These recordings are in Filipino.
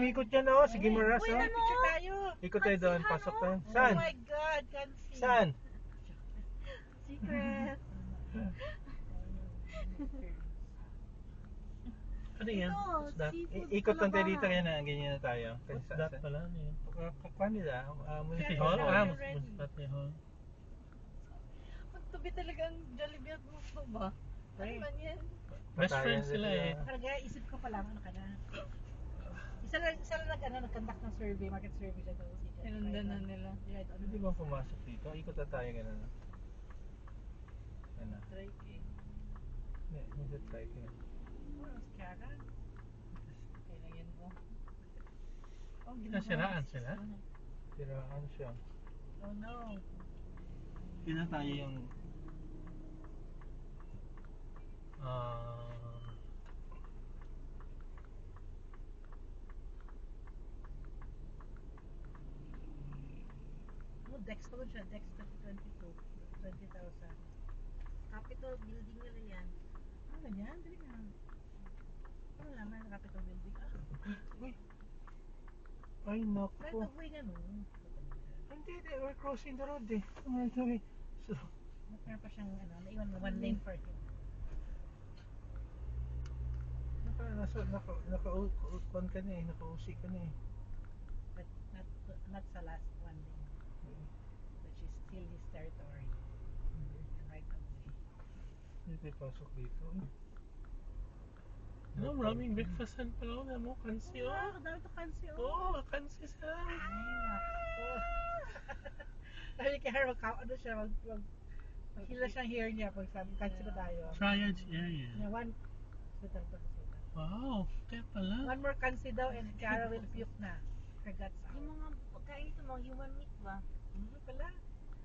umikot yan oh. Sige Maras Uy, oh. picture tayo. Ikot tayo doon, pasok tayo. Oh Saan? my God, Kansi. Saan? Secret. Ano yan? Ito, That? seafood Ikot lang tayo pala dito ba? kaya na ganyan na tayo. What's that pala? Ano yun? Kukuha nila. City City Hall? Hall, Ah, you're ready. City Hall. Magtabi talaga ang Jollibee at gusto ba? Ano man yan? Best friends sila eh. Talaga, isip ko pa lang, ano ka na. Isa lang nag-conduct ng survey, market survey siya daw. Sinundan na nila. Yeah, Hindi ba pumasok dito? Ikot na tayo gano'n. Ano? Try eh. Hindi, hindi try ko. Oh, Oscara. Okay lang yan mo. Oh, Nasiraan sila? Siraan siya. Oh no. Kina tayo yung... Oh, Dex pa siya, Dex 2022. 20,000. Capitol building nila yan. Ah, ganyan? Dali na. Ano naman ang Capitol building? Uy! Ay, naku. Right of way na no. Hindi, we're crossing the road eh. Right away. So, Meron pa siyang naiwan mo, one lane for him. naka-upan ka na eh. Naka-usi ka na eh. But not sa last one lane. Which is still his territory. And right of way. Hindi pasok dito. No, maraming breakfastan pala ako na mo. Kansi oh. Wow, dami to Kansi oh. Oo, kansi sila. Ay, nako. Dahil kay Harold, ano siya, maghila siyang hair niya pag Kansi pa tayo. Triage area. Yeah, one, hospital to hospital. Wow, kaya pala. One more Kansi daw and Cara will puke na. Her guts out. Yung mga pagkain ito, mga human meat ba? Pala.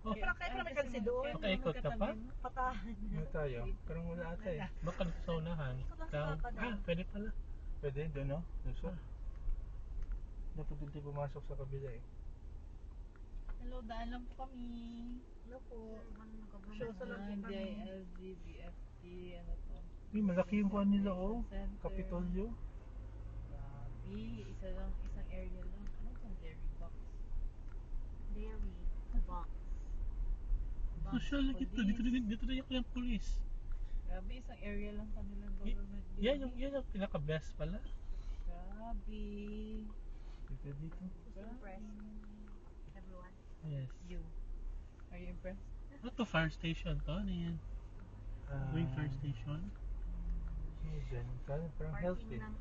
Oh, Pala kaya pala may Kansi doon. Makaikot ka pa? Patahan. Ano tayo? Parang wala ata eh. Baka dito sa unahan. Ikot lang sa Down. papa daw. Ah, pwede pala. Pwede, doon no? Doon sa... Dapat hindi pumasok sa kabila eh. Hello, daan lang po kami. Ano po? Show Show sa lang po kami. DILG, BFT, ano to. Uy, malaki yung kuhan nila oh. Center. Kapitolyo. Grabe, isang area lang. Ano itong dairy box? Dairy box. Social na dito. Dito rin yung police. Grabe, isang area lang kanilang Y- government Yan building. yung pinaka-best pala. Grabe. Dito. Impressed. Everyone. Yes. You. Are you impressed? Ano to? Fire station to? Ano yan? Going fire station? Dyan. Parang health eh. Parking ng